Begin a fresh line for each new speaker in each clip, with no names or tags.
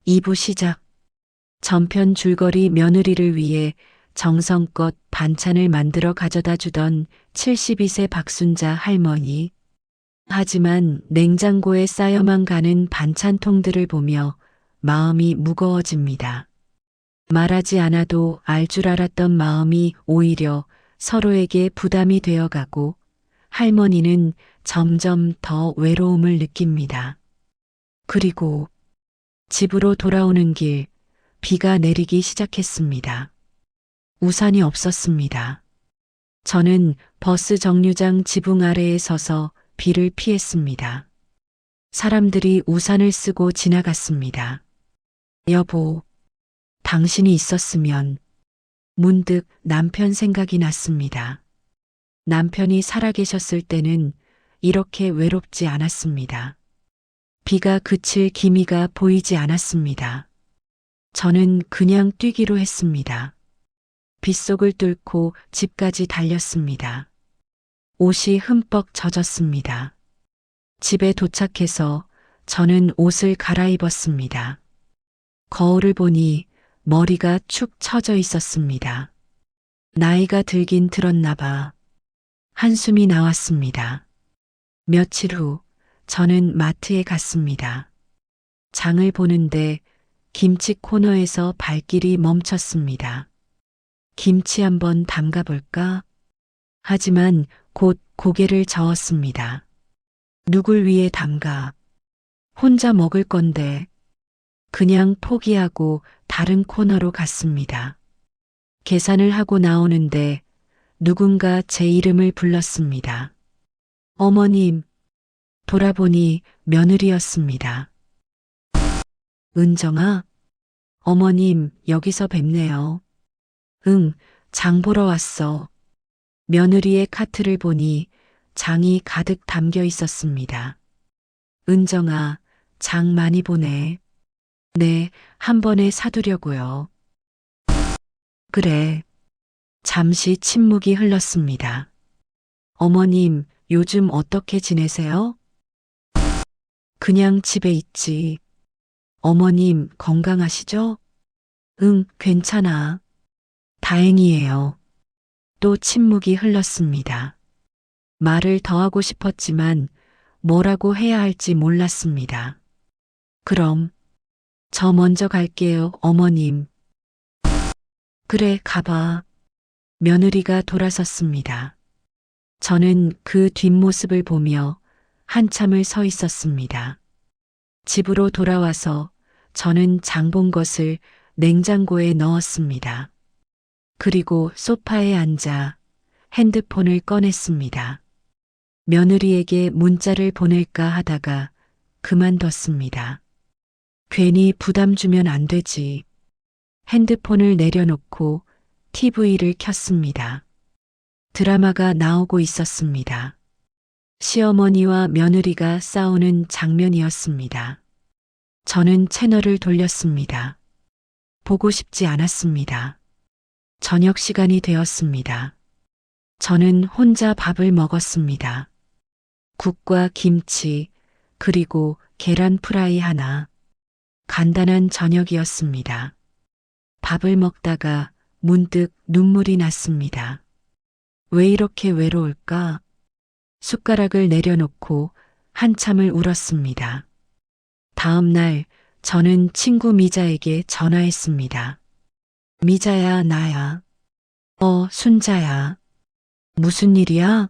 2부 시작. 전편 줄거리 며느리를 위해 정성껏 반찬을 만들어 가져다 주던 72세 박순자 할머니. 하지만 냉장고에 쌓여만 가는 반찬통들을 보며 마음이 무거워집니다. 말하지 않아도 알 줄 알았던 마음이 오히려 서로에게 부담이 되어가고 할머니는 점점 더 외로움을 느낍니다. 그리고 집으로 돌아오는 길, 비가 내리기 시작했습니다. 우산이 없었습니다. 저는 버스 정류장 지붕 아래에 서서 비를 피했습니다. 사람들이 우산을 쓰고 지나갔습니다. 여보, 당신이 있었으면. 문득 남편 생각이 났습니다. 남편이 살아계셨을 때는 이렇게 외롭지 않았습니다. 비가 그칠 기미가 보이지 않았습니다. 저는 그냥 뛰기로 했습니다. 빗속을 뚫고 집까지 달렸습니다. 옷이 흠뻑 젖었습니다. 집에 도착해서 저는 옷을 갈아입었습니다. 거울을 보니 머리가 축 처져 있었습니다. 나이가 들긴 들었나 봐. 한숨이 나왔습니다. 며칠 후 저는 마트에 갔습니다. 장을 보는데 김치 코너에서 발길이 멈췄습니다. 김치 한번 담가볼까? 하지만 곧 고개를 저었습니다. 누굴 위해 담가? 혼자 먹을 건데. 그냥 포기하고 다른 코너로 갔습니다. 계산을 하고 나오는데 누군가 제 이름을 불렀습니다. 어머님, 돌아보니 며느리였습니다. 은정아, 어머님 여기서 뵙네요. 응, 장 보러 왔어. 며느리의 카트를 보니 장이 가득 담겨 있었습니다. 은정아, 장 많이 보내. 네, 한 번에 사두려고요. 그래. 잠시 침묵이 흘렀습니다. 어머님, 요즘 어떻게 지내세요? 그냥 집에 있지. 어머님, 건강하시죠? 응, 괜찮아. 다행이에요. 또 침묵이 흘렀습니다. 말을 더 하고 싶었지만 뭐라고 해야 할지 몰랐습니다. 그럼 저 먼저 갈게요, 어머님. 그래, 가봐. 며느리가 돌아섰습니다. 저는 그 뒷모습을 보며 한참을 서 있었습니다. 집으로 돌아와서 저는 장본 것을 냉장고에 넣었습니다. 그리고 소파에 앉아 핸드폰을 꺼냈습니다. 며느리에게 문자를 보낼까 하다가 그만뒀습니다. 괜히 부담 주면 안 되지. 핸드폰을 내려놓고 TV를 켰습니다. 드라마가 나오고 있었습니다. 시어머니와 며느리가 싸우는 장면이었습니다. 저는 채널을 돌렸습니다. 보고 싶지 않았습니다. 저녁 시간이 되었습니다. 저는 혼자 밥을 먹었습니다. 국과 김치, 그리고 계란 프라이 하나. 간단한 저녁이었습니다. 밥을 먹다가 문득 눈물이 났습니다. 왜 이렇게 외로울까? 숟가락을 내려놓고 한참을 울었습니다. 다음 날 저는 친구 미자에게 전화했습니다. 미자야, 나야. 순자야. 무슨 일이야?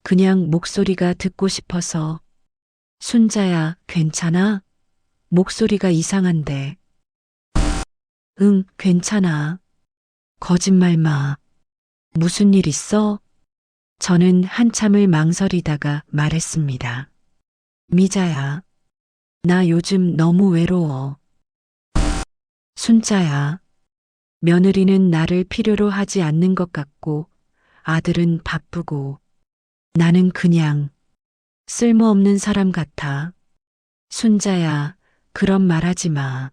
그냥 목소리가 듣고 싶어서. 순자야, 괜찮아? 목소리가 이상한데. 응, 괜찮아. 거짓말 마. 무슨 일 있어? 저는 한참을 망설이다가 말했습니다. 미자야, 나 요즘 너무 외로워. 순자야, 며느리는 나를 필요로 하지 않는 것 같고 아들은 바쁘고 나는 그냥 쓸모없는 사람 같아. 순자야, 그런 말 하지 마.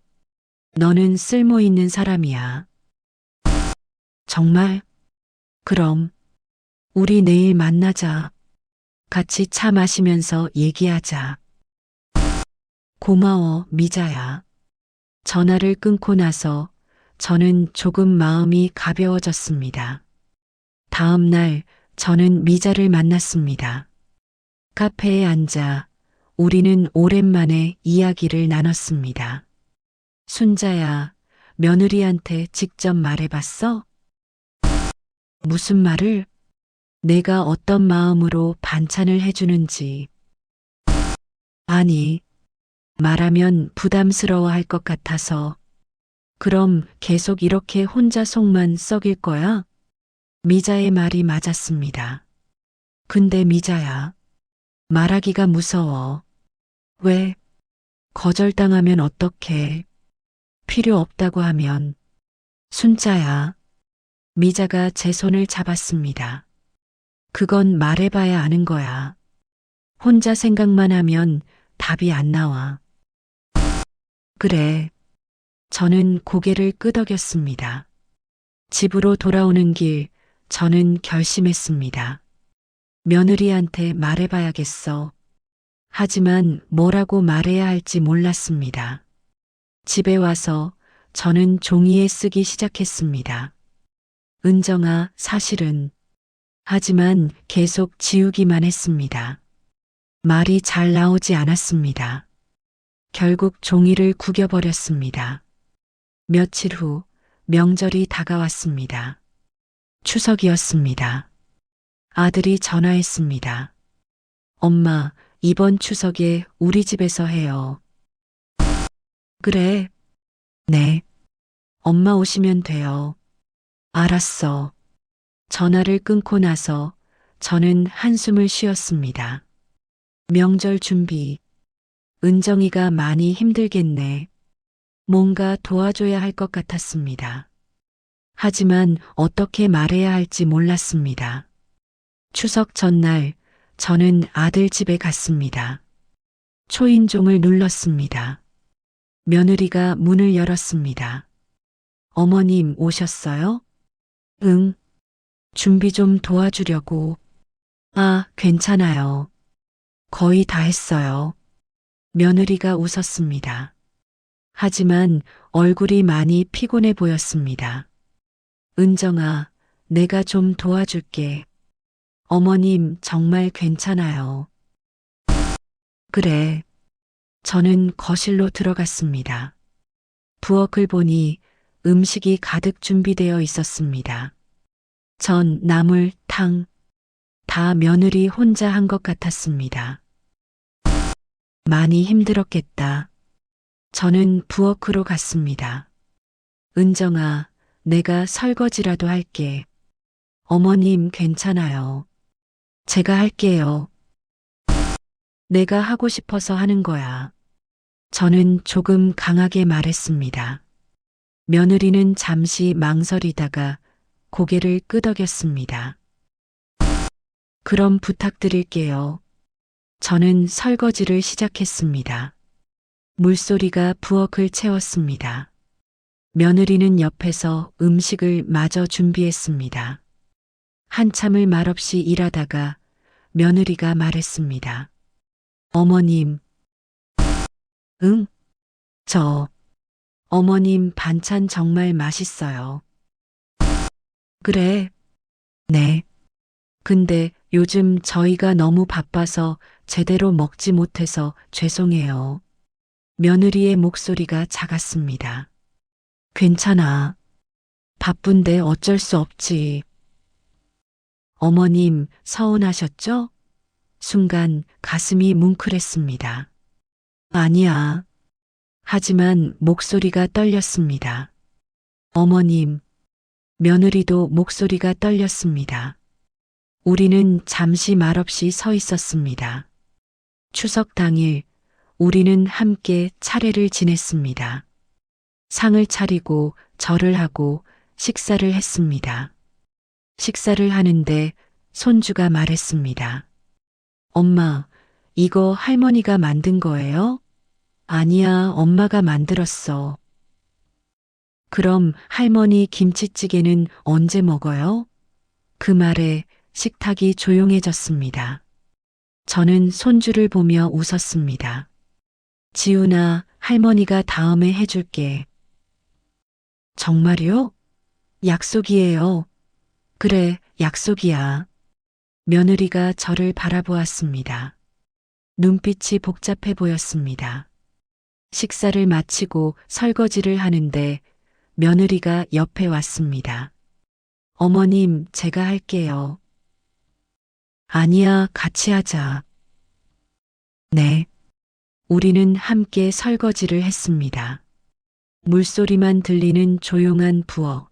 너는 쓸모 있는 사람이야. 정말? 그럼 우리 내일 만나자. 같이 차 마시면서 얘기하자. 고마워, 미자야. 전화를 끊고 나서 저는 조금 마음이 가벼워졌습니다. 다음 날 저는 미자를 만났습니다. 카페에 앉아 우리는 오랜만에 이야기를 나눴습니다. 순자야, 며느리한테 직접 말해봤어? 무슨 말을? 내가 어떤 마음으로 반찬을 해주는지. 아니, 말하면 부담스러워 할 것 같아서. 그럼 계속 이렇게 혼자 속만 썩일 거야? 미자의 말이 맞았습니다. 근데 미자야, 말하기가 무서워. 왜? 거절당하면 어떡해? 필요 없다고 하면. 순자야. 미자가 제 손을 잡았습니다. 그건 말해봐야 아는 거야. 혼자 생각만 하면 답이 안 나와. 그래. 저는 고개를 끄덕였습니다. 집으로 돌아오는 길, 저는 결심했습니다. 며느리한테 말해봐야겠어. 하지만 뭐라고 말해야 할지 몰랐습니다. 집에 와서 저는 종이에 쓰기 시작했습니다. 은정아, 사실은. 하지만 계속 지우기만 했습니다. 말이 잘 나오지 않았습니다. 결국 종이를 구겨버렸습니다. 며칠 후 명절이 다가왔습니다. 추석이었습니다. 아들이 전화했습니다. 엄마, 이번 추석에 우리 집에서 해요. 그래. 네. 엄마 오시면 돼요. 알았어. 전화를 끊고 나서 저는 한숨을 쉬었습니다. 명절 준비. 은정이가 많이 힘들겠네. 뭔가 도와줘야 할 것 같았습니다. 하지만 어떻게 말해야 할지 몰랐습니다. 추석 전날 저는 아들 집에 갔습니다. 초인종을 눌렀습니다. 며느리가 문을 열었습니다. 어머님 오셨어요? 응. 준비 좀 도와주려고. 아, 괜찮아요. 거의 다 했어요. 며느리가 웃었습니다. 하지만 얼굴이 많이 피곤해 보였습니다. 은정아, 내가 좀 도와줄게. 어머님 정말 괜찮아요. 그래. 저는 거실로 들어갔습니다. 부엌을 보니 음식이 가득 준비되어 있었습니다. 전, 나물, 탕, 다 며느리 혼자 한 것 같았습니다. 많이 힘들었겠다. 저는 부엌으로 갔습니다. 은정아, 내가 설거지라도 할게. 어머님 괜찮아요. 제가 할게요. 내가 하고 싶어서 하는 거야. 저는 조금 강하게 말했습니다. 며느리는 잠시 망설이다가 고개를 끄덕였습니다. 그럼 부탁드릴게요. 저는 설거지를 시작했습니다. 물소리가 부엌을 채웠습니다. 며느리는 옆에서 음식을 마저 준비했습니다. 한참을 말없이 일하다가 며느리가 말했습니다. 어머님. 응? 어머님 반찬 정말 맛있어요. 그래. 네. 근데 요즘 저희가 너무 바빠서 제대로 먹지 못해서 죄송해요. 며느리의 목소리가 작았습니다. 괜찮아. 바쁜데 어쩔 수 없지. 어머님 서운하셨죠? 순간 가슴이 뭉클했습니다. 아니야. 하지만 목소리가 떨렸습니다. 어머님, 며느리도 목소리가 떨렸습니다. 우리는 잠시 말없이 서 있었습니다. 추석 당일 우리는 함께 차례를 지냈습니다. 상을 차리고 절을 하고 식사를 했습니다. 식사를 하는데 손주가 말했습니다. 엄마, 이거 할머니가 만든 거예요? 아니야, 엄마가 만들었어. 그럼 할머니 김치찌개는 언제 먹어요? 그 말에 식탁이 조용해졌습니다. 저는 손주를 보며 웃었습니다. 지훈아, 할머니가 다음에 해줄게. 정말요? 약속이에요. 그래, 약속이야. 며느리가 저를 바라보았습니다. 눈빛이 복잡해 보였습니다. 식사를 마치고 설거지를 하는데 며느리가 옆에 왔습니다. 어머님, 제가 할게요. 아니야, 같이 하자. 네. 우리는 함께 설거지를 했습니다. 물소리만 들리는 조용한 부엌.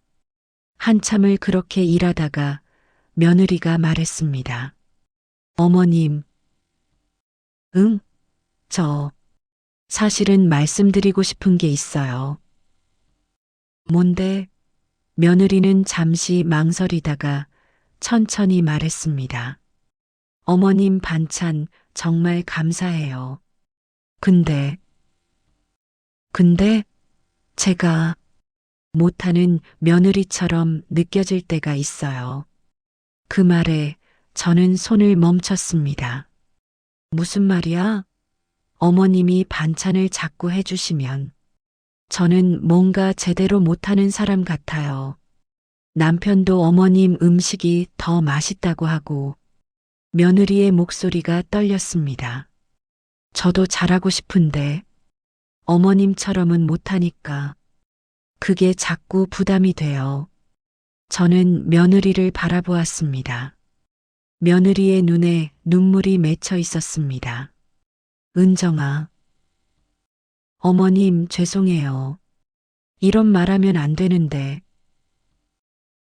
한참을 그렇게 일하다가 며느리가 말했습니다. 어머님. 응? 저 사실은 말씀드리고 싶은 게 있어요. 뭔데? 며느리는 잠시 망설이다가 천천히 말했습니다. 어머님 반찬 정말 감사해요. 근데 제가 못하는 며느리처럼 느껴질 때가 있어요. 그 말에 저는 손을 멈췄습니다. 무슨 말이야? 어머님이 반찬을 자꾸 해주시면 저는 뭔가 제대로 못하는 사람 같아요. 남편도 어머님 음식이 더 맛있다고 하고 며느리의 목소리가 떨렸습니다. 저도 잘하고 싶은데 어머님처럼은 못하니까 그게 자꾸 부담이 돼요. 저는 며느리를 바라보았습니다. 며느리의 눈에 눈물이 맺혀 있었습니다. 은정아. 어머님 죄송해요. 이런 말하면 안 되는데.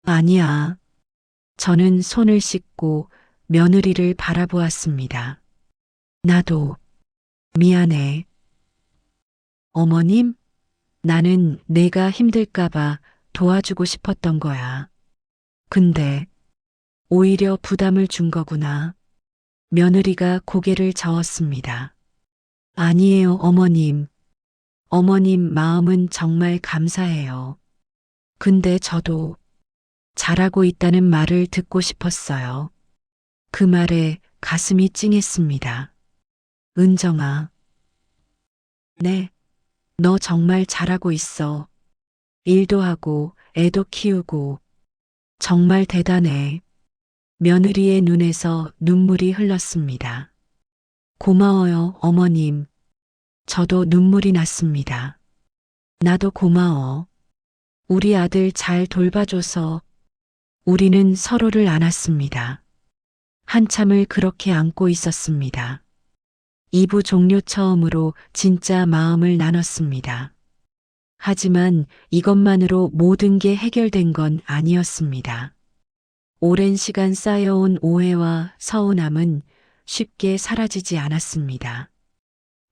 아니야. 저는 손을 씻고 며느리를 바라보았습니다. 나도 미안해. 어머님, 나는 내가 힘들까봐 도와주고 싶었던 거야. 근데 오히려 부담을 준 거구나. 며느리가 고개를 저었습니다. 아니에요, 어머님. 어머님 마음은 정말 감사해요. 근데 저도 잘하고 있다는 말을 듣고 싶었어요. 그 말에 가슴이 찡했습니다. 은정아. 네, 너 정말 잘하고 있어. 일도 하고 애도 키우고 정말 대단해. 며느리의 눈에서 눈물이 흘렀습니다. 고마워요, 어머님. 저도 눈물이 났습니다. 나도 고마워. 우리 아들 잘 돌봐줘서 우리는 서로를 안았습니다. 한참을 그렇게 안고 있었습니다. 2부 종료 처음으로 진짜 마음을 나눴습니다. 하지만 이것만으로 모든 게 해결된 건 아니었습니다. 오랜 시간 쌓여온 오해와 서운함은 쉽게 사라지지 않았습니다.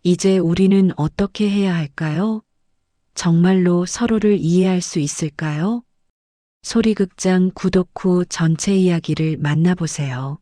이제 우리는 어떻게 해야 할까요? 정말로 서로를 이해할 수 있을까요? 소리극장 구독 후 전체 이야기를 만나보세요.